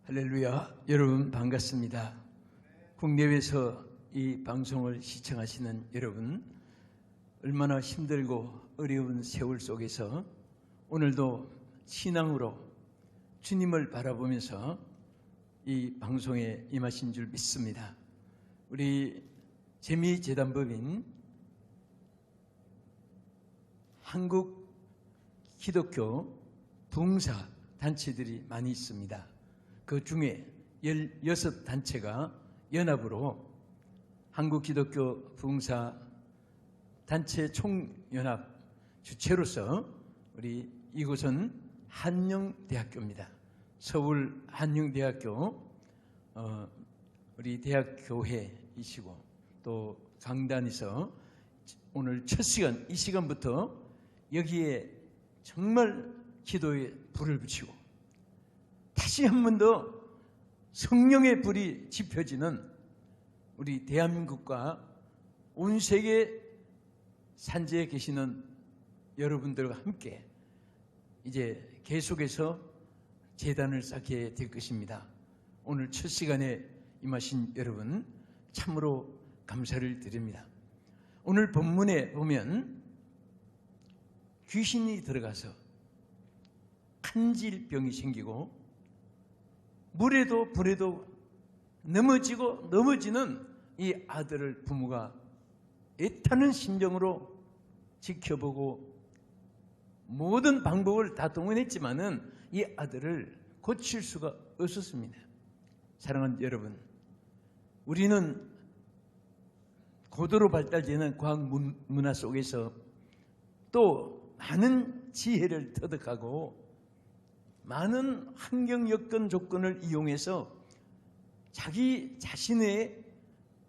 할렐루야. 여러분 반갑습니다. 국내외에서 이 방송을 시청하시는 여러분, 얼마나 힘들고 어려운 세월 속에서 오늘도 신앙으로 주님을 바라보면서 이 방송에 임하신 줄 믿습니다. 우리 재미재단법인 한국 기독교 부흥사 단체들이 많이 있습니다. 그 중에 16단체가 연합으로 한국기독교 부흥사 단체 총연합 주체로서 우리 이곳은 한영대학교입니다. 서울 한영대학교 우리 대학교회이시고 또 강단에서 오늘 첫 시간, 이 시간부터 여기에 정말 기도에 불을 붙이고 다시 한 번 더 성령의 불이 지펴지는 우리 대한민국과 온 세계 산지에 계시는 여러분들과 함께 이제 계속해서 제단을 쌓게 될 것입니다. 오늘 첫 시간에 임하신 여러분 참으로 감사를 드립니다. 오늘 본문에 보면 귀신이 들어가서 간질병이 생기고 물에도 불에도 넘어지는 이 아들을 부모가 애타는 심정으로 지켜보고 모든 방법을 다 동원했지만은 이 아들을 고칠 수가 없었습니다. 사랑하는 여러분, 우리는 고도로 발달되는 과학 문화 속에서 또 많은 지혜를 터득하고 많은 환경 여건 조건을 이용해서 자기 자신의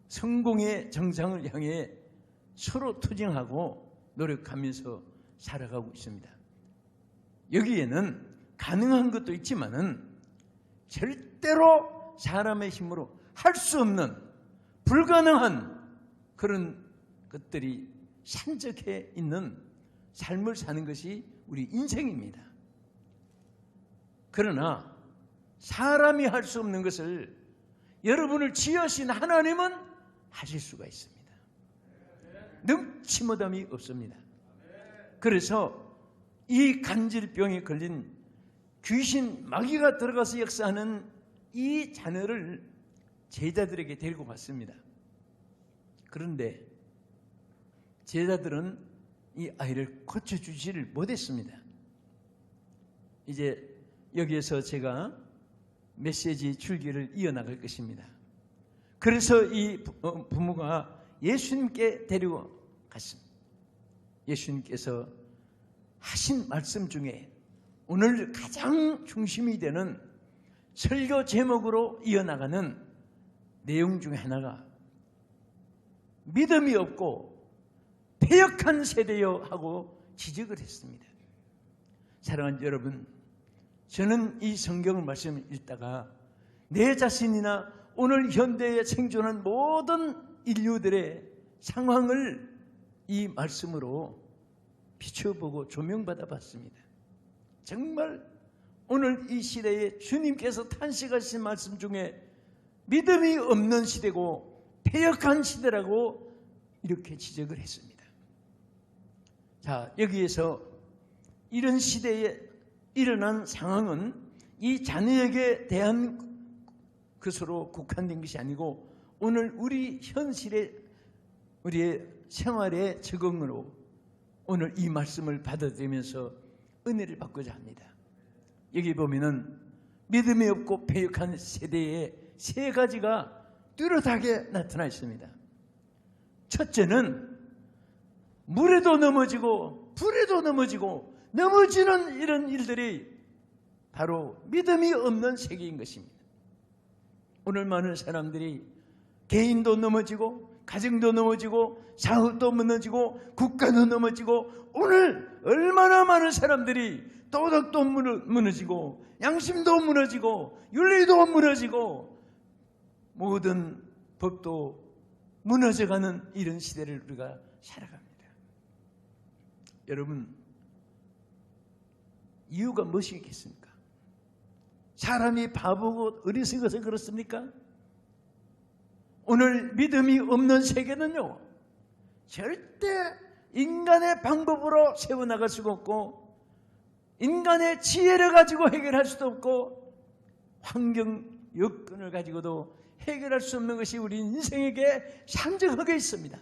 성공의 정상을 향해 서로 투쟁하고 노력하면서 살아가고 있습니다. 여기에는 가능한 것도 있지만은 절대로 사람의 힘으로 할 수 없는 불가능한 그런 것들이 산적해 있는 삶을 사는 것이 우리 인생입니다. 그러나 사람이 할 수 없는 것을 여러분을 지으신 하나님은 하실 수가 있습니다. 능치 못함이 없습니다. 그래서 이 간질병에 걸린 귀신 마귀가 들어가서 역사하는 이 자녀를 제자들에게 데리고 갔습니다. 그런데 제자들은 이 아이를 고쳐주지를 못했습니다. 이제 여기에서 제가 메시지 줄기를 이어나갈 것입니다. 그래서 이 부모가 예수님께 데리고 갔습니다. 예수님께서 하신 말씀 중에 오늘 가장 중심이 되는 설교 제목으로 이어나가는 내용 중에 하나가 믿음이 없고 패역한 세대여 하고 지적을 했습니다. 사랑하는 여러분, 저는 이 성경 말씀을 읽다가 내 자신이나 오늘 현대에 생존한 모든 인류들의 상황을 이 말씀으로 비춰보고 조명받아 봤습니다. 정말 오늘 이 시대에 주님께서 탄식하신 말씀 중에 믿음이 없는 시대고 패역한 시대라고 이렇게 지적을 했습니다. 자, 여기에서 이런 시대에 일어난 상황은 이 자녀에게 대한 것으로 국한된 것이 아니고 오늘 우리 현실의 우리의 생활의 적응으로 오늘 이 말씀을 받아들이면서 은혜를 받고자 합니다. 여기 보면은 믿음이 없고 패역한 세대의 세 가지가 뚜렷하게 나타나 있습니다. 첫째는 물에도 넘어지고 불에도 넘어지고 넘어지는 이런 일들이 바로 믿음이 없는 세계인 것입니다. 오늘 많은 사람들이 개인도 넘어지고 가정도 넘어지고 사업도 무너지고 국가도 넘어지고 오늘 얼마나 많은 사람들이 도덕도 무너지고 양심도 무너지고 윤리도 무너지고 모든 법도 무너져가는 이런 시대를 우리가 살아갑니다. 여러분, 이유가 무엇이겠습니까? 사람이 바보고 어리석어서 그렇습니까? 오늘 믿음이 없는 세계는요, 절대 인간의 방법으로 세워나갈 수가 없고 인간의 지혜를 가지고 해결할 수도 없고 환경 여건을 가지고도 해결할 수 없는 것이 우리 인생에게 상정하게 있습니다.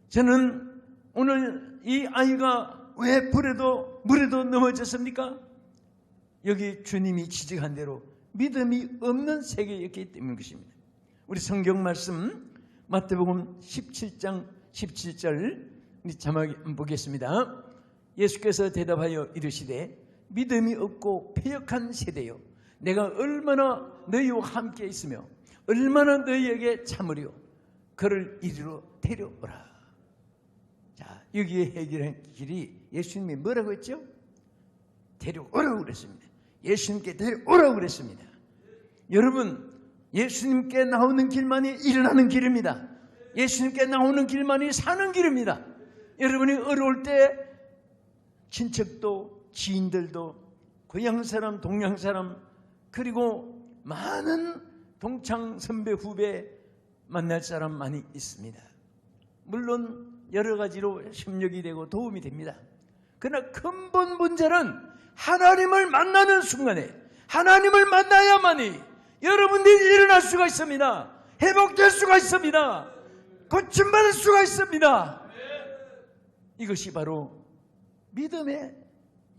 저는 오늘 이 아이가 왜 물에도 넘어졌습니까? 여기 주님이 지적한 대로 믿음이 없는 세계였기 때문인 것입니다. 우리 성경 말씀 마태복음 17장 17절 자막 보겠습니다. 예수께서 대답하여 이르시되 믿음이 없고 패역한 세대여, 내가 얼마나 너희와 함께 있으며 얼마나 너희에게 참으려 그를 이리로 데려오라. 자, 여기에 해결한 길이 예수님이 뭐라고 했죠? 데려오라고 그랬습니다. 예수님께 데려오라고 그랬습니다. 여러분, 예수님께 나오는 길만이 일어나는 길입니다. 예수님께 나오는 길만이 사는 길입니다. 여러분이 어려울 때 친척도 지인들도 고향 사람 동양 사람 그리고 많은 동창 선배 후배 만날 사람 많이 있습니다. 물론 여러 가지로 협력이 되고 도움이 됩니다. 그러나 근본 문제는 하나님을 만나는 순간에 하나님을 만나야만이 여러분들이 일어날 수가 있습니다. 회복될 수가 있습니다. 고침받을 수가 있습니다. 이것이 바로 믿음의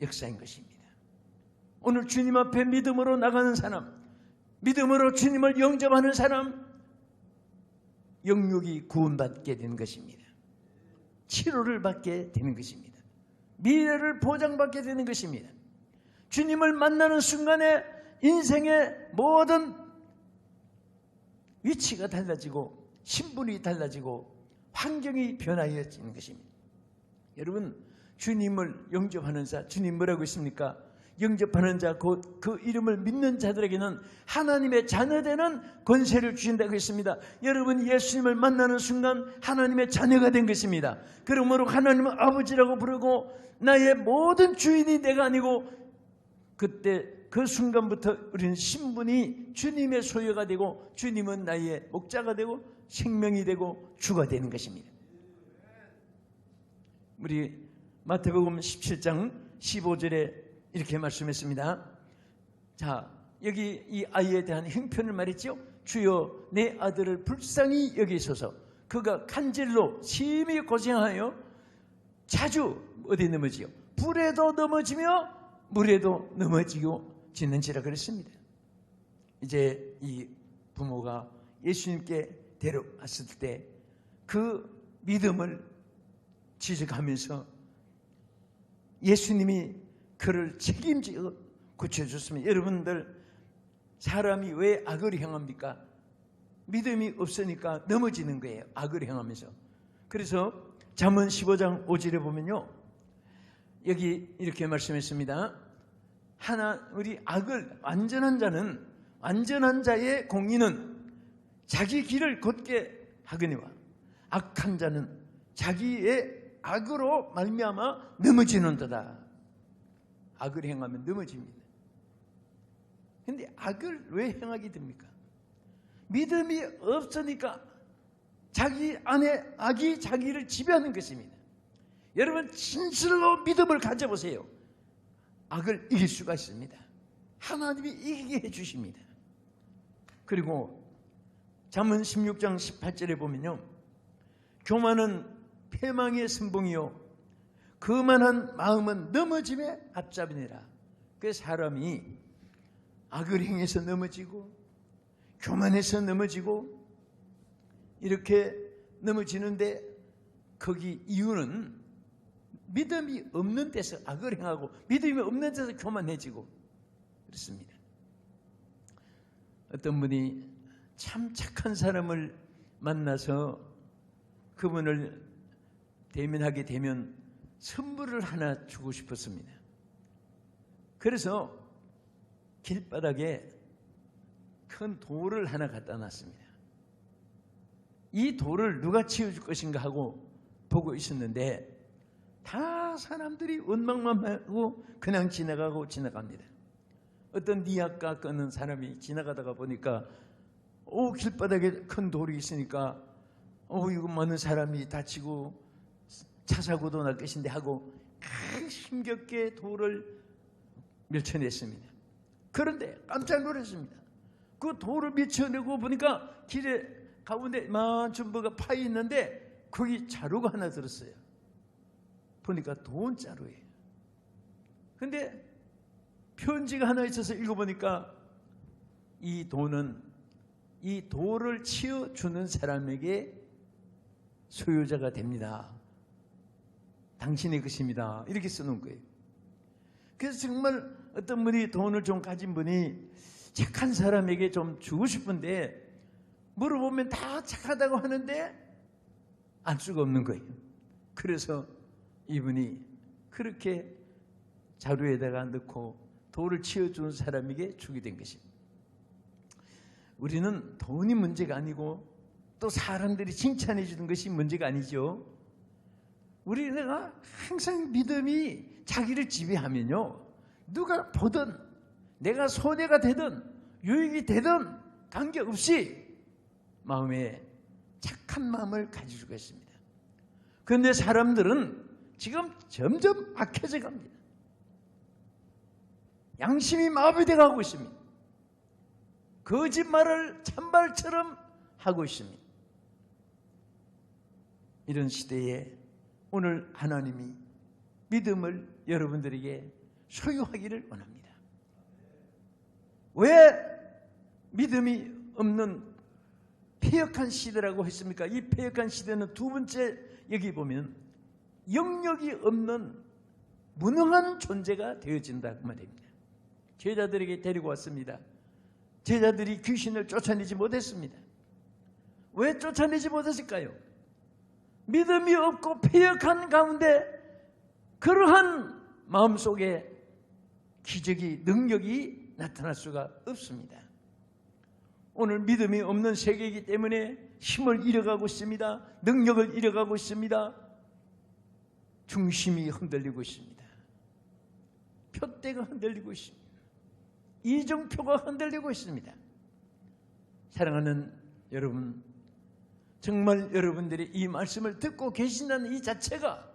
역사인 것입니다. 오늘 주님 앞에 믿음으로 나가는 사람, 믿음으로 주님을 영접하는 사람, 영육이 구원받게 되는 것입니다. 치료를 받게 되는 것입니다. 미래를 보장받게 되는 것입니다. 주님을 만나는 순간에 인생의 모든 위치가 달라지고 신분이 달라지고 환경이 변화해지는 것입니다. 여러분, 주님을 영접하는 자, 주님 뭐라고 했습니까? 영접하는 자, 곧 그 이름을 믿는 자들에게는 하나님의 자녀되는 권세를 주신다고 했습니다. 여러분, 예수님을 만나는 순간 하나님의 자녀가 된 것입니다. 그러므로 하나님은 아버지라고 부르고 나의 모든 주인이 내가 아니고 그때 그 순간부터 우리는 신분이 주님의 소유가 되고 주님은 나의 목자가 되고 생명이 되고 주가 되는 것입니다. 우리 마태복음 17장 15절에 이렇게 말씀했습니다. 자, 여기 이 아이에 대한 형편을 말했죠. 주여 내 아들을 불쌍히 여기소서. 그가 간질로 심히 고생하여 자주 어디 넘어지요? 불에도 넘어지며 물에도 넘어지고 지는지라 그랬습니다. 이제 이 부모가 예수님께 데려왔을 때 그 믿음을 지적하면서 예수님이 그를 책임지어 고쳐줬습니다. 여러분들, 사람이 왜 악을 행합니까? 믿음이 없으니까 넘어지는 거예요. 악을 행하면서. 그래서 잠언 15장 5절에 보면요, 여기 이렇게 말씀했습니다. 우리 악을 완전한 자의 공의는 자기 길을 곧게 하거니와 악한 자는 자기의 악으로 말미암아 넘어지는도다. 악을 행하면 넘어집니다. 그런데 악을 왜 행하게 됩니까? 믿음이 없으니까 자기 안에 악이 자기를 지배하는 것입니다. 여러분, 진실로 믿음을 가져보세요. 악을 이길 수가 있습니다. 하나님이 이기게 해주십니다. 그리고 잠언 16장 18절에 보면요, 교만은 패망의 선봉이요 거만한 마음은 넘어짐의 앞잡이니라. 그 사람이 악을 행해서 넘어지고 교만해서 넘어지고 이렇게 넘어지는데 거기 이유는 믿음이 없는 데서 악을 행하고 믿음이 없는 데서 교만해지고 그렇습니다. 어떤 분이 참 착한 사람을 만나서 그분을 대면하게 되면 선물을 하나 주고 싶었습니다. 그래서 길바닥에 큰 돌을 하나 갖다 놨습니다. 이 돌을 누가 치워줄 것인가 하고 보고 있었는데 다 사람들이 원망만 하고 그냥 지나갑니다. 어떤 니아까 끄는 사람이 지나가다가 보니까 길바닥에 큰 돌이 있으니까 이거 많은 사람이 다치고 차 사고도 날 것인데 하고 힘겹게 돌을 밀쳐냈습니다. 그런데 깜짝 놀랐습니다. 그 돌을 밀쳐내고 보니까 길에 가운데 이만큼 뭐가 파여 있는데 거기 자루가 하나 들었어요. 보니까 돈 자루예요. 근데 편지가 하나 있어서 읽어보니까 이 돈은 이 돌을 치워주는 사람에게 소유자가 됩니다. 당신의 것입니다. 이렇게 쓰는 거예요. 그래서 정말 어떤 분이 돈을 좀 가진 분이 착한 사람에게 좀 주고 싶은데 물어보면 다 착하다고 하는데 알 수가 없는 거예요. 그래서 이분이 그렇게 자루에다가 넣고 돌을 치워주는 사람에게 주게 된 것입니다. 우리는 돈이 문제가 아니고 또 사람들이 칭찬해 주는 것이 문제가 아니죠. 우리가 항상 믿음이 자기를 지배하면요, 누가 보든 내가 손해가 되든 유익이 되든 관계없이 마음에 착한 마음을 가질 수가 있습니다. 그런데 사람들은 지금 점점 악해져 갑니다. 양심이 마비되어 가고 있습니다. 거짓말을 참말처럼 하고 있습니다. 이런 시대에 오늘 하나님이 믿음을 여러분들에게 소유하기를 원합니다. 왜 믿음이 없는 패역한 시대라고 했습니까? 이 패역한 시대는 두 번째 여기 보면 영역이 없는 무능한 존재가 되어진다 그 말입니다. 제자들에게 데리고 왔습니다. 제자들이 귀신을 쫓아내지 못했습니다. 왜 쫓아내지 못했을까요? 믿음이 없고 패역한 가운데 그러한 마음속에 기적이, 능력이 나타날 수가 없습니다. 오늘 믿음이 없는 세계이기 때문에 힘을 잃어가고 있습니다. 능력을 잃어가고 있습니다. 중심이 흔들리고 있습니다. 표대가 흔들리고 있습니다. 이정표가 흔들리고 있습니다. 사랑하는 여러분, 정말 여러분들이 이 말씀을 듣고 계신다는 이 자체가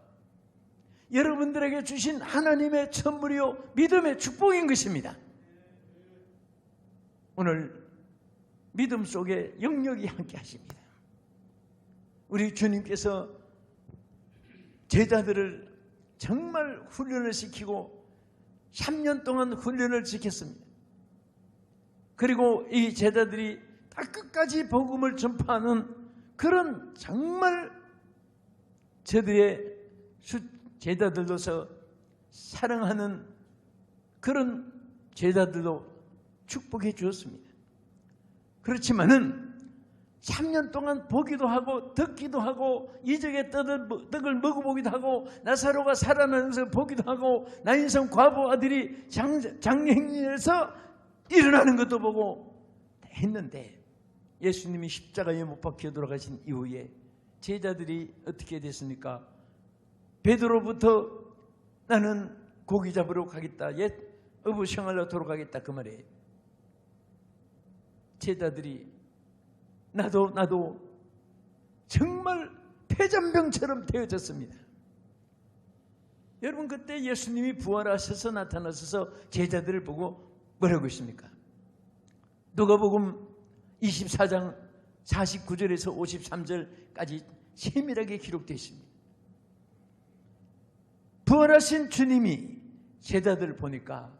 여러분들에게 주신 하나님의 선물이요 믿음의 축복인 것입니다. 오늘 믿음 속에 영역이 함께 하십니다. 우리 주님께서 제자들을 정말 훈련을 시키고 3년 동안 훈련을 시켰습니다. 그리고 이 제자들이 딱 끝까지 복음을 전파하는 그런 정말 저들의 제자들로서 사랑하는 그런 제자들도 축복해 주었습니다. 그렇지만은 3년 동안 보기도 하고 듣기도 하고 이적의 떡을 먹어보기도 하고 나사로가 살아나는 것을 보기도 하고 나인성 과부 아들이 장례행에서 일어나는 것도 보고 했는데 예수님이 십자가에 못 박혀 돌아가신 이후에 제자들이 어떻게 됐습니까? 베드로부터 나는 고기 잡으러 가겠다, 옛 어부 생활로 돌아가겠다 그 말이에요. 제자들이 나도 정말 폐잔병처럼 되어졌습니다. 여러분, 그때 예수님이 부활하셔서 나타나셔서 제자들을 보고 뭐라고 했습니까? 누가복음 24장 49절에서 53절까지 세밀하게 기록되어 있습니다. 부활하신 주님이 제자들을 보니까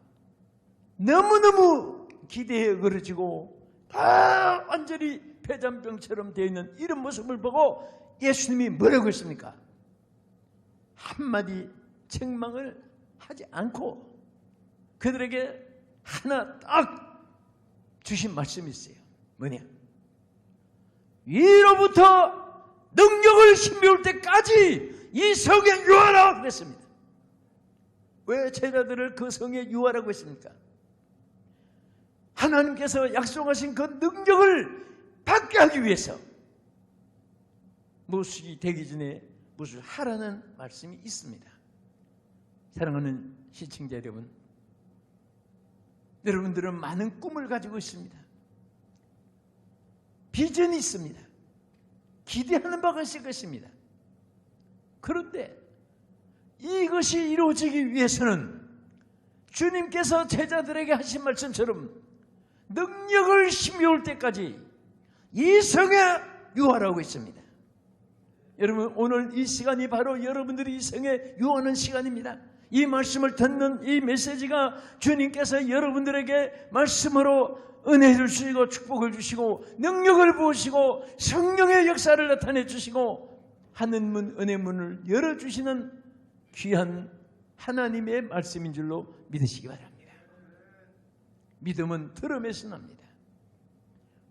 너무너무 기대에 그러지고 다 완전히 폐잔병처럼 되어 있는 이런 모습을 보고 예수님이 뭐라고 했습니까? 한마디 책망을 하지 않고 그들에게 하나 딱 주신 말씀이 있어요. 뭐냐? 위로부터 능력을 힘배울 때까지 이 성에 유하라 그랬습니다. 왜 제자들을 그 성에 유하라고 했습니까? 하나님께서 약속하신 그 능력을 받게 하기 위해서 무엇이 되기 전에 무엇을 하라는 말씀이 있습니다. 사랑하는 시청자 여러분, 여러분들은 많은 꿈을 가지고 있습니다. 비전이 있습니다. 기대하는 바가 있을 것입니다. 그런데 이것이 이루어지기 위해서는 주님께서 제자들에게 하신 말씀처럼 능력을 힘겨울 때까지 이성에 유하라고 했습니다. 여러분, 오늘 이 시간이 바로 여러분들이 이성에 유하는 시간입니다. 이 말씀을 듣는 이 메시지가 주님께서 여러분들에게 말씀으로 은혜를 주시고 축복을 주시고 능력을 부으시고 성령의 역사를 나타내 주시고 하늘문 은혜 문을 열어주시는 귀한 하나님의 말씀인 줄로 믿으시기 바랍니다. 믿음은 들음에서 납니다.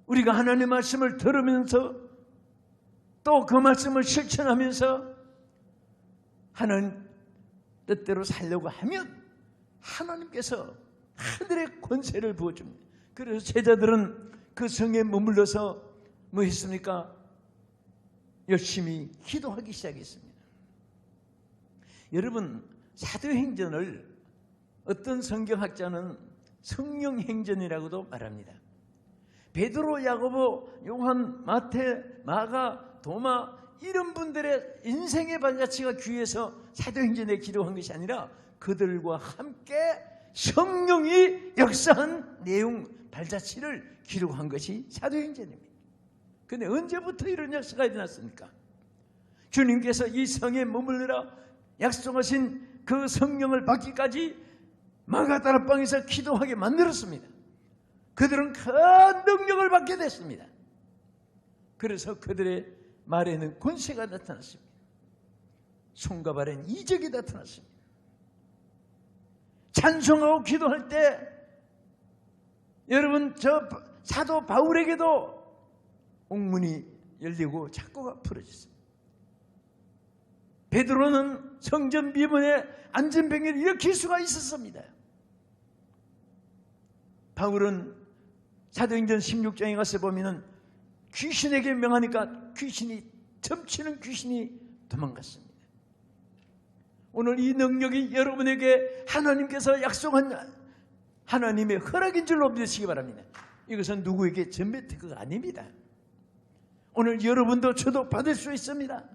우리가 하나님의 말씀을 들으면서 또 그 말씀을 실천하면서 하나님 뜻대로 살려고 하면 하나님께서 하늘의 권세를 부어줍니다. 그래서 제자들은 그 성에 머물러서 뭐 했습니까? 열심히 기도하기 시작했습니다. 여러분, 사도행전을 어떤 성경학자는 성령행전이라고도 말합니다. 베드로, 야고보, 요한, 마태, 마가, 도마 이런 분들의 인생의 발자취가 귀해서 사도행전에 기록한 것이 아니라 그들과 함께 성령이 역사한 내용 발자취를 기록한 것이 사도행전입니다. 그런데 언제부터 이런 역사가 일어났습니까? 주님께서 이 성에 머물러라 약속하신 그 성령을 받기까지 마가다락방에서 기도하게 만들었습니다. 그들은 큰 능력을 받게 됐습니다. 그래서 그들의 말에는 권세가 나타났습니다. 손과 발에는 이적이 나타났습니다. 찬송하고 기도할 때 여러분, 저 사도 바울에게도 옥문이 열리고 착고가 풀어졌습니다. 베드로는 성전 비문에 안전병을 일으킬 수가 있었습니다. 바울은 사도행전 16장에 가서 보면은 귀신에게 명하니까 점치는 귀신이 도망갔습니다. 오늘 이 능력이 여러분에게 하나님께서 약속한 하나님의 허락인 줄로 믿으시기 바랍니다. 이것은 누구에게 전배특허가 아닙니다. 오늘 여러분도 저도 받을 수 있습니다.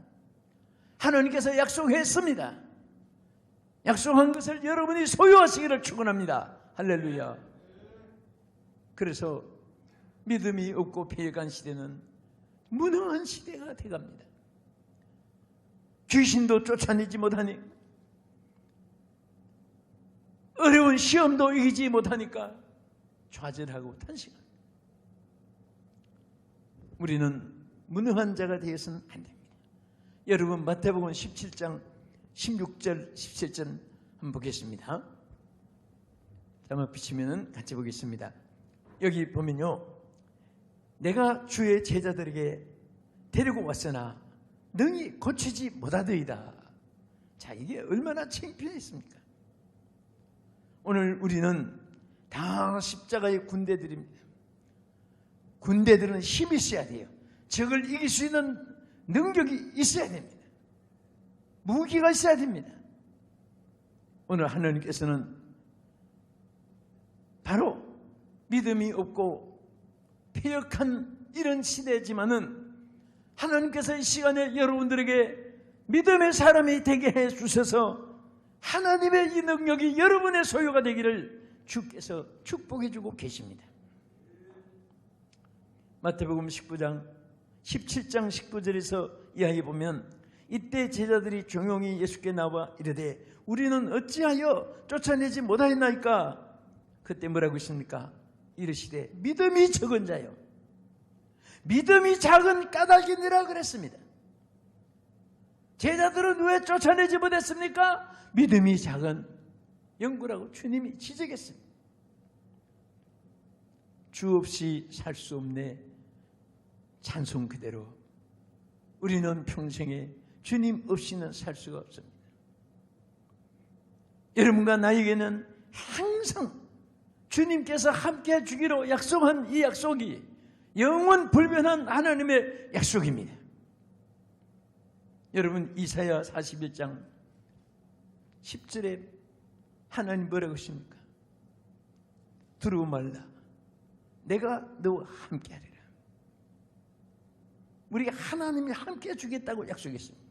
하나님께서 약속했습니다. 약속한 것을 여러분이 소유하시기를 축원합니다. 할렐루야. 그래서 믿음이 없고 패역한 시대는 무능한 시대가 되갑니다. 귀신도 쫓아내지 못하니 어려운 시험도 이기지 못하니까 좌절하고 탄식합니다. 우리는 무능한 자가 되어서는 안 됩니다. 여러분, 마태복음 17장 16절 17절 한번 보겠습니다. 한번 비치면 같이 보겠습니다. 여기 보면요, 내가 주의 제자들에게 데리고 왔으나 능히 고치지 못하더이다. 자, 이게 얼마나 창피했습니까? 오늘 우리는 다 십자가의 군대들입니다. 군대들은 힘이 있어야 돼요. 적을 이길 수 있는 능력이 있어야 됩니다. 무기가 있어야 됩니다. 오늘 하나님께서는 바로 믿음이 없고 패역한 이런 시대지만은 하나님께서 이 시간에 여러분들에게 믿음의 사람이 되게 해 주셔서 하나님의 이 능력이 여러분의 소유가 되기를 주께서 축복해 주고 계십니다. 마태복음 19장 17장 19절에서 이하에 보면 이때 제자들이 종용이 예수께 나와 이르되 우리는 어찌하여 쫓아내지 못하였나이까? 그때 뭐라고 했습니까? 이르시되 믿음이 적은 자요, 믿음이 작은 까닭이니라 그랬습니다. 제자들은 왜 쫓아내지 못했습니까? 믿음이 작은 영구라고 주님이 지적했습니다. 주 없이 살 수 없네. 찬송 그대로 우리는 평생에 주님 없이는 살 수가 없습니다. 여러분과 나에게는 항상 주님께서 함께 해주기로 약속한 이 약속이 영원 불변한 하나님의 약속입니다. 여러분, 이사야 41장 10절에 하나님 뭐라고 하십니까? 두려워 말라. 내가 너와 함께하리라. 우리가 하나님이 함께 주겠다고 약속했습니다.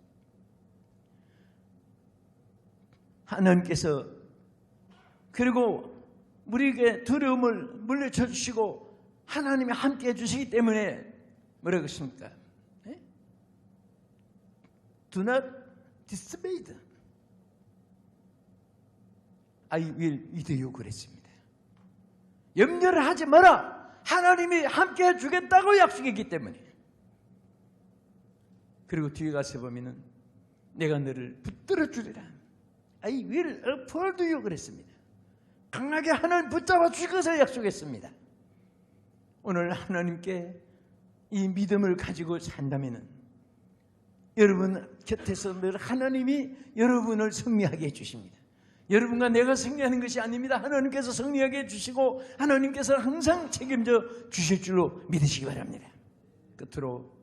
하나님께서 그리고 우리에게 두려움을 물리쳐 주시고 하나님이 함께 해주시기 때문에 뭐라고 했습니까? Do not dismayed. I will with you 그랬습니다. 염려를 하지 마라. 하나님이 함께 해주겠다고 약속했기 때문에. 그리고 뒤에 가서 보면은 내가 너를 붙들어 주리라. I will uphold you 그랬습니다. 강하게 하나님 붙잡아 주실 것을 약속했습니다. 오늘 하나님께 이 믿음을 가지고 산다면은 여러분 곁에서 늘 하나님이 여러분을 승리하게 해주십니다. 여러분과 내가 승리하는 것이 아닙니다. 하나님께서 승리하게 해주시고 하나님께서 항상 책임져 주실 줄로 믿으시기 바랍니다. 끝으로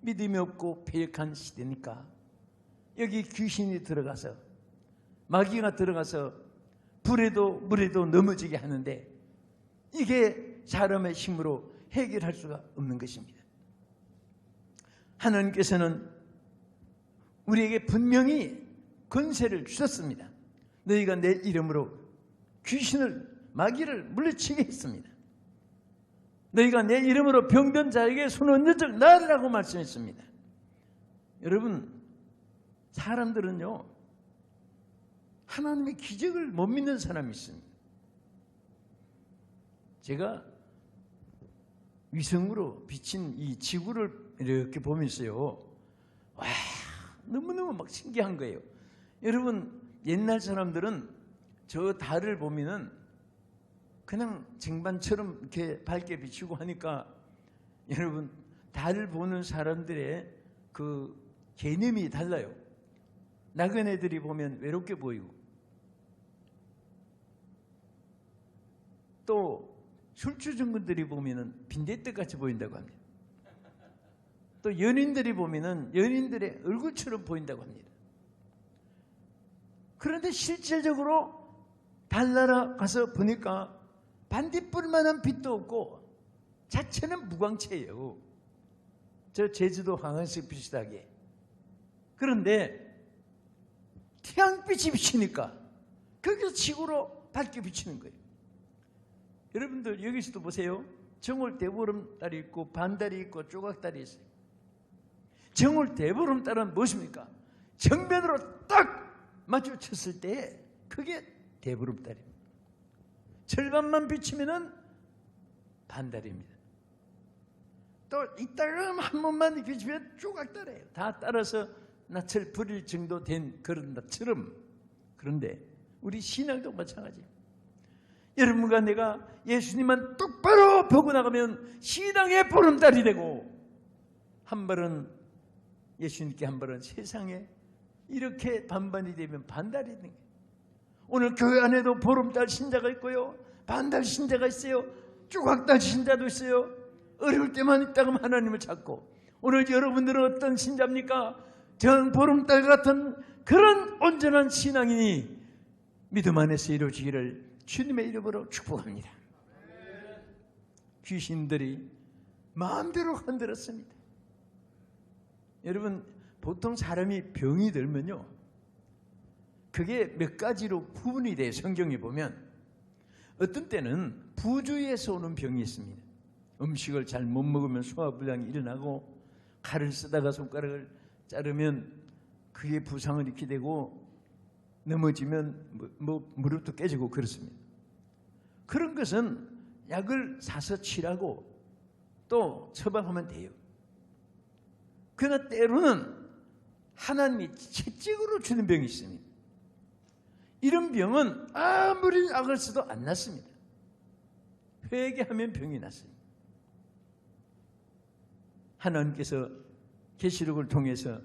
믿음이 없고 패역한 시대니까 여기 귀신이 들어가서 마귀가 들어가서 불에도 물에도 넘어지게 하는데 이게 사람의 힘으로 해결할 수가 없는 것입니다. 하나님께서는 우리에게 분명히 권세를 주셨습니다. 너희가 내 이름으로 귀신을 마귀를 물리치게 했습니다. 너희가 내 이름으로 병든 자에게 손 얹은 적 나으라고 말씀했습니다. 여러분 사람들은요 하나님의 기적을 못 믿는 사람이 있습니다. 제가 위성으로 비친 이 지구를 이렇게 보면서요 와 너무너무 막 신기한 거예요. 여러분 옛날 사람들은 저 달을 보면은 그냥 쟁반처럼 이렇게 밝게 비추고 하니까 여러분 달을 보는 사람들의 그 개념이 달라요. 나그네들이 보면 외롭게 보이고 또 술주정군들이 보면은 빈대떡같이 보인다고 합니다. 또 연인들이 보면은 연인들의 얼굴처럼 보인다고 합니다. 그런데 실질적으로 달나라 가서 보니까 반딧불만한 빛도 없고 자체는 무광채예요. 저 제주도 황한색 비슷하게. 그런데 태양빛이 비치니까 거기서 지구로 밝게 비치는 거예요. 여러분들 여기서도 보세요. 정월 대보름달이 있고 반달이 있고 조각달이 있어요. 정월 대보름달은 무엇입니까? 정면으로 딱 마주쳤을 때 그게 대보름달입니다. 절반만 비치면은 반달입니다. 또 이따가 한 번만 비치면 조각달이에요. 다 따라서 낯을 부릴 정도 된 그런 것처럼. 그런데 우리 신앙도 마찬가지예요. 여러분과 내가 예수님만 똑바로 보고 나가면 신앙의 보름달이 되고 한 발은 예수님께 한 발은 세상에 이렇게 반반이 되면 반달이 되는 거예요. 오늘 교회 안에도 보름달 신자가 있고요. 반달 신자가 있어요. 조각달 신자도 있어요. 어려울 때만 있다가 하나님을 찾고 오늘 여러분들은 어떤 신자입니까? 전 보름달 같은 그런 온전한 신앙이니 믿음 안에서 이루어지기를 주님의 이름으로 축복합니다. 귀신들이 마음대로 흔들었습니다. 여러분 보통 사람이 병이 들면요 그게 몇 가지로 구분이 돼요. 성경에 보면 어떤 때는 부주의에서 오는 병이 있습니다. 음식을 잘 못 먹으면 소화불량이 일어나고 칼을 쓰다가 손가락을 자르면 그게 부상을 일으키게 되고 넘어지면 무릎도 깨지고 그렇습니다. 그런 것은 약을 사서 치라고 또 처방하면 돼요. 그러나 때로는 하나님이 채찍으로 주는 병이 있습니다. 이런 병은 아무리 약을 써도 안 낫습니다. 회개하면 병이 낫습니다. 하나님께서 계시록을 통해서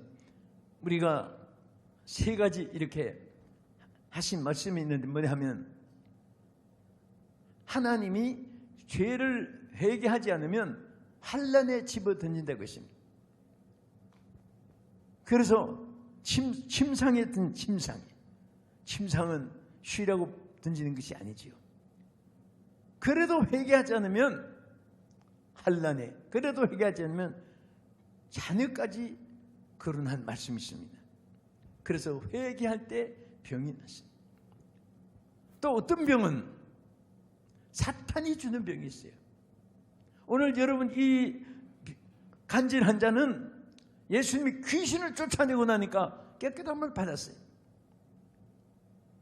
우리가 세 가지 이렇게 하신 말씀이 있는데 뭐냐 하면 하나님이 죄를 회개하지 않으면 환난에 집어던진다고 했습니다. 그래서 침상에 든 침상은 쉬라고 던지는 것이 아니지요. 그래도 회개하지 않으면 환난에, 그래도 회개하지 않으면 자녀까지 거론한 말씀이 있습니다. 그래서 회개할 때 병이 났습니다. 또 어떤 병은 사탄이 주는 병이 있어요. 오늘 여러분 이 간질 환자는 예수님이 귀신을 쫓아내고 나니까 깨끗함을 받았어요.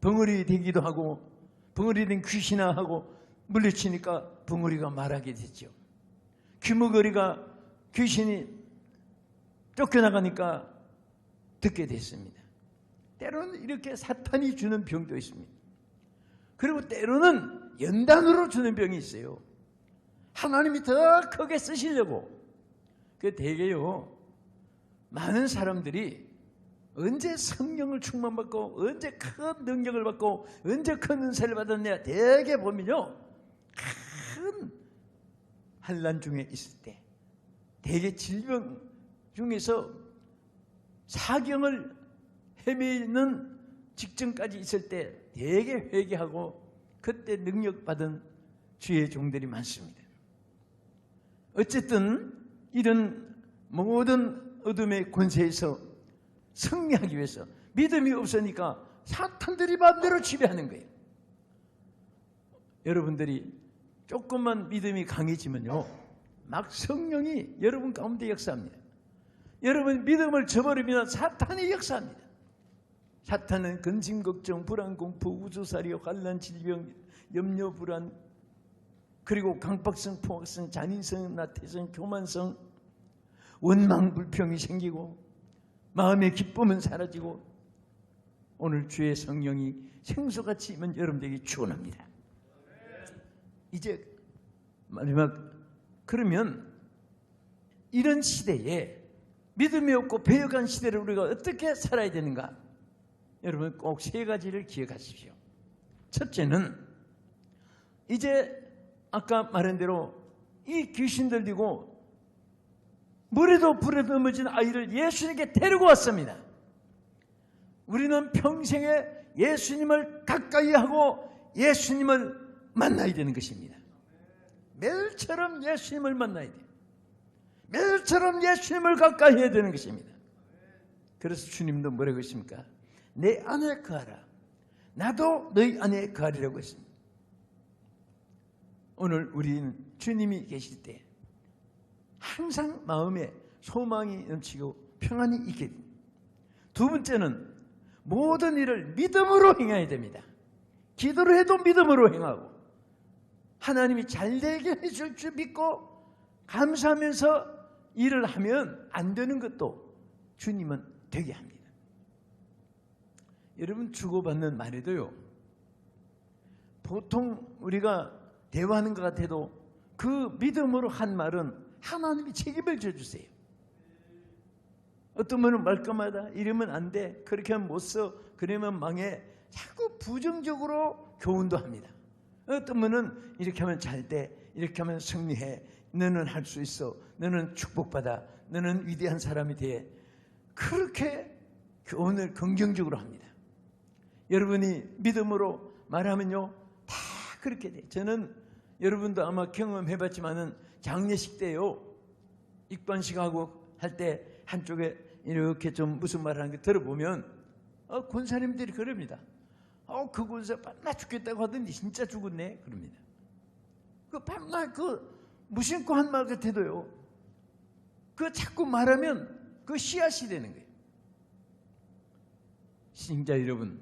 벙어리 되기도 하고 벙어리 된 귀신하고 물리치니까 벙어리가 말하게 됐죠. 귀머거리가 귀신이 쫓겨나가니까 듣게 됐습니다. 때로는 이렇게 사탄이 주는 병도 있습니다. 그리고 때로는 연단으로 주는 병이 있어요. 하나님이 더 크게 쓰시려고. 그 대개요, 많은 사람들이 언제 성령을 충만받고 언제 큰 능력을 받고 언제 큰 은사를 받았냐, 대개 보면요 큰 환난 중에 있을 때, 대개 질병 중에서 사경을 헤매는 직전까지 있을 때 대개 회개하고 그때 능력받은 주의 종들이 많습니다. 어쨌든 이런 모든 어둠의 권세에서 승리하기 위해서 믿음이 없으니까 사탄들이 마음대로 지배하는 거예요. 여러분들이 조금만 믿음이 강해지면요 막 성령이 여러분 가운데 역사합니다. 여러분 믿음을 저버리면 사탄이 역사합니다. 사탄은 근심, 걱정, 불안, 공포, 우주살이, 환난, 질병, 염려, 불안, 그리고 강박성, 포악성, 잔인성, 나태성, 교만성, 원망, 불평이 생기고 마음의 기쁨은 사라지고, 오늘 주의 성령이 생수같이 임한 여러분들에게 축원합니다. 이제 마지막, 그러면 이런 시대에 믿음이 없고 배역한 시대를 우리가 어떻게 살아야 되는가? 여러분 꼭 세 가지를 기억하십시오. 첫째는 이제 아까 말한 대로 이 귀신들 들고 물에도 불에 넘어진 아이를 예수님께 데리고 왔습니다. 우리는 평생에 예수님을 가까이 하고 예수님을 만나야 되는 것입니다. 매일처럼 예수님을 만나야 돼요. 매일처럼 예수님을 가까이 해야 되는 것입니다. 그래서 주님도 뭐라고 했습니까? 내 안에 거하라. 나도 너희 안에 거하리라고 했습니다. 오늘 우리는 주님이 계실 때 항상 마음에 소망이 넘치고 평안이 있게 됩니다. 두 번째는 모든 일을 믿음으로 행해야 됩니다. 기도를 해도 믿음으로 행하고 하나님이 잘되게 해줄 줄 믿고 감사하면서 일을 하면 안 되는 것도 주님은 되게 합니다. 여러분 주고받는 말에도요, 보통 우리가 대화하는 것 같아도 그 믿음으로 한 말은 하나님이 책임을 져주세요. 어떤 분은 말끝마다 이러면 안 돼, 그렇게 하면 못 써, 그러면 망해, 자꾸 부정적으로 교훈도 합니다. 어떤 분은 이렇게 하면 잘 돼, 이렇게 하면 승리해, 너는 할 수 있어, 너는 축복받아, 너는 위대한 사람이 돼, 그렇게 교훈을 긍정적으로 합니다. 여러분이 믿음으로 말하면요 다 그렇게 돼. 저는 여러분도 아마 경험해봤지만은 장례식 때요, 입관식하고 할 때 한쪽에 이렇게 좀 무슨 말 하는 거 들어보면 권사님들이 그럽니다. 그 권사 밤낮 죽겠다고 하더니 진짜 죽었네 그럽니다. 그 밤낮 그 무심코 한 말 같아도요, 그 자꾸 말하면 그 씨앗이 되는 거예요. 신자 여러분,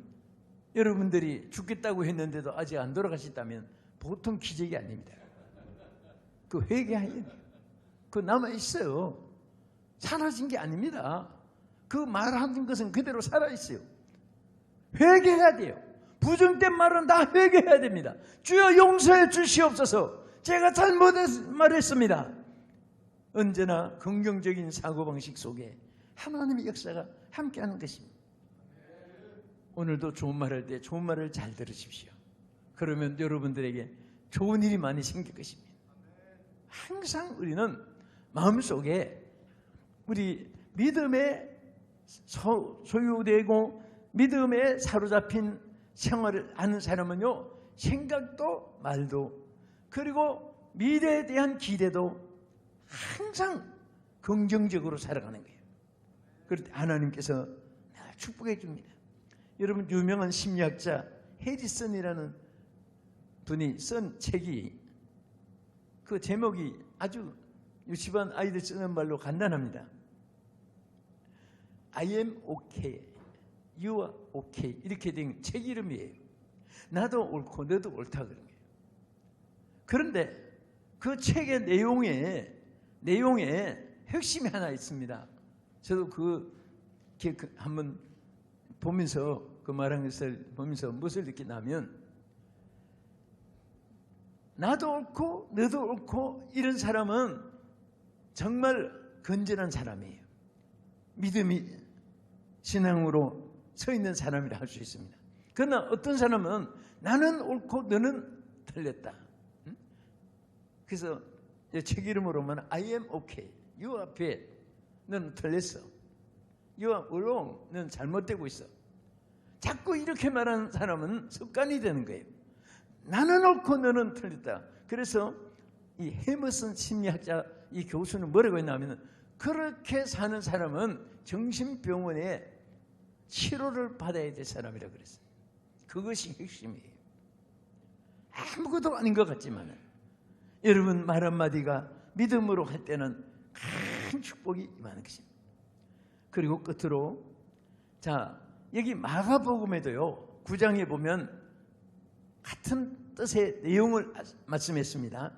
여러분들이 죽겠다고 했는데도 아직 안 돌아가셨다면 보통 기적이 아닙니다. 그 회개해야 돼요. 그 남아있어요. 사라진 게 아닙니다. 그 말하는 것은 그대로 살아있어요. 회개해야 돼요. 부정된 말은 다 회개해야 됩니다. 주여 용서해 주시옵소서, 제가 잘못 말했습니다. 언제나 긍정적인 사고방식 속에 하나님의 역사가 함께하는 것입니다. 오늘도 좋은 말할 때 좋은 말을 잘 들으십시오. 그러면 여러분들에게 좋은 일이 많이 생길 것입니다. 항상 우리는 마음속에 우리 믿음에 소유되고 믿음에 사로잡힌 생활을 하는 사람은요, 생각도 말도 그리고 미래에 대한 기대도 항상 긍정적으로 살아가는 거예요. 그럴 때 하나님께서 날 축복해 줍니다. 여러분, 유명한 심리학자 해리슨이라는 분이 쓴 책이, 그 제목이 아주 유치반 아이들 쓰는 말로 간단합니다. I am okay, you are okay, 이렇게 된 책 이름이에요. 나도 옳고 너도 옳다 그런 거예요. 그런데 그 책의 내용에 핵심이 하나 있습니다. 저도 한번 보면서, 그 말한 것을 보면서 무엇을 느끼냐면, 나도 옳고 너도 옳고 이런 사람은 정말 건전한 사람이에요. 믿음이 신앙으로 서 있는 사람이라 할 수 있습니다. 그러나 어떤 사람은 나는 옳고 너는 틀렸다. 그래서 책 이름으로 보면 I am okay, you are bad, 너는 틀렸어. You are wrong, 너는 잘못되고 있어. 자꾸 이렇게 말하는 사람은 습관이 되는 거예요. 나는 옳고 너는 틀렸다. 그래서 이 해머슨 심리학자 이 교수는 뭐라고 했냐면, 그렇게 사는 사람은 정신병원에 치료를 받아야 될 사람이라고 그랬어요. 그것이 핵심이에요. 아무것도 아닌 것 같지만 여러분 말 한마디가 믿음으로 할 때는 큰 축복이 임하는 것입니다. 그리고 끝으로, 자, 여기 마가복음에도요 9장에 보면 같은 뜻의 내용을 말씀했습니다.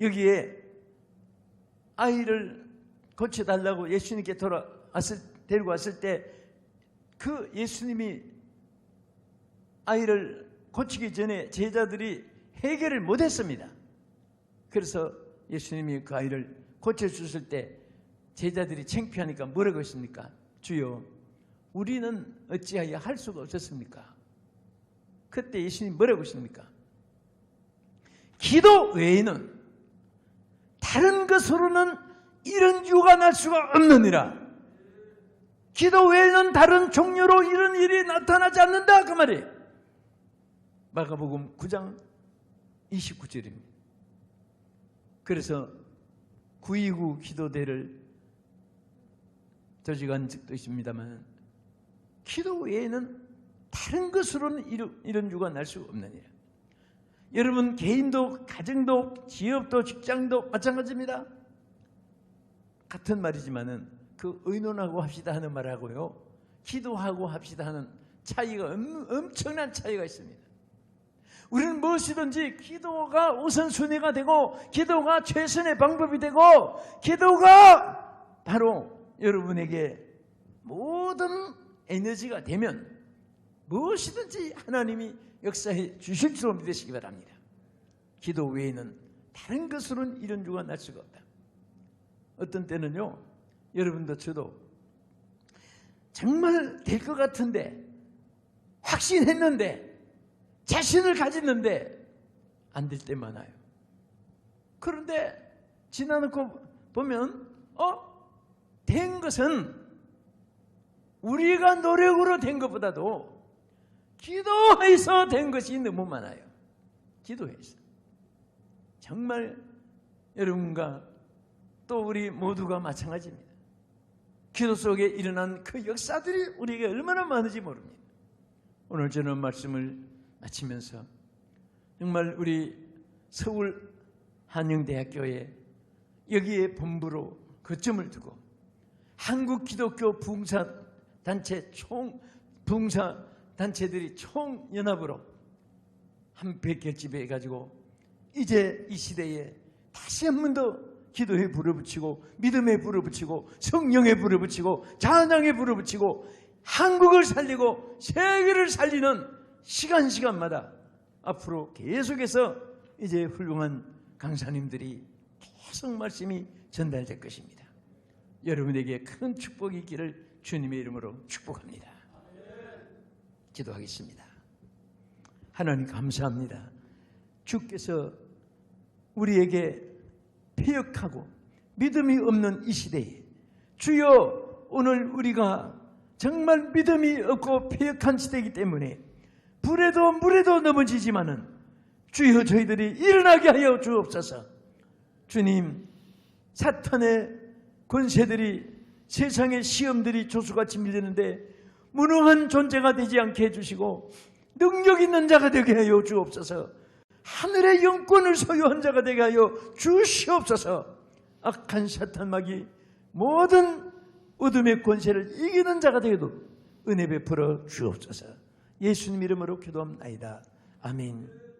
여기에 아이를 고쳐달라고 예수님께 데리고 왔을 때 그 예수님이 아이를 고치기 전에 제자들이 해결을 못했습니다. 그래서 예수님이 그 아이를 고쳐주실 때 제자들이 창피하니까 뭐라고 했습니까? 주여, 우리는 어찌하여 할 수가 없었습니까? 그때 예수님이 뭐라고 했습니까? 기도 외에는 다른 것으로는 이런 유가 날 수가 없느니라. 기도 외에는 다른 종류로 이런 일이 나타나지 않는다, 그 말이에요. 마가복음 9장 29절입니다. 그래서 929 기도대를 조직한 적도 있습니다만, 기도 외에는 다른 것으로는 이런 유가 날 수가 없느니라. 여러분, 개인도 가정도 기업도 직장도 마찬가지입니다. 같은 말이지만은 그 의논하고 합시다 하는 말하고요, 기도하고 합시다 하는 차이가 엄청난 차이가 있습니다. 우리는 무엇이든지 기도가 우선순위가 되고, 기도가 최선의 방법이 되고, 기도가 바로 여러분에게 모든 에너지가 되면 무엇이든지 하나님이 역사해 주실 줄 믿으시기 바랍니다. 기도 외에는 다른 것으로는 이런 유가 날 수가 없다. 어떤 때는요, 여러분도 저도 정말 될 것 같은데, 확신했는데, 자신을 가졌는데 안 될 때 많아요. 그런데 지나놓고 보면 된 것은 우리가 노력으로 된 것보다도 기도해서 된 것이 너무 많아요. 기도해서. 정말 여러분과 또 우리 모두가 마찬가지입니다. 기도 속에 일어난 그 역사들이 우리에게 얼마나 많은지 모릅니다. 오늘 저는 말씀을 마치면서 정말 우리 서울 한영대학교에 여기에 본부로 거점을 두고 한국 기독교 부흥사단체 부흥사단체들이 총연합으로 한배 결집해 가지고 이제 이 시대에 다시 한 번 더 기도에 불을 붙이고, 믿음에 불을 붙이고, 성령에 불을 붙이고, 찬양에 불을 붙이고, 한국을 살리고 세계를 살리는 시간마다 앞으로 계속해서 이제 훌륭한 강사님들이 계속 말씀이 전달될 것입니다. 여러분에게 큰 축복이 있기를 주님의 이름으로 축복합니다. 기도하겠습니다. 하나님 감사합니다. 주께서 우리에게 패역하고 믿음이 없는 이 시대에 주여, 오늘 우리가 정말 믿음이 없고 패역한 시대이기 때문에 불에도 물에도 넘어지지만은 주여 저희들이 일어나게 하여 주옵소서. 주님, 사탄의 권세들이, 세상의 시험들이 조수같이 밀리는데 무능한 존재가 되지 않게 해주시고 능력 있는 자가 되게 하여 주옵소서. 하늘의 영권을 소유한 자가 되게 하여 주시옵소서. 악한 사탄마귀 모든 어둠의 권세를 이기는 자가 되게도 은혜 베풀어 주옵소서. 예수님 이름으로 기도합나이다. 아멘.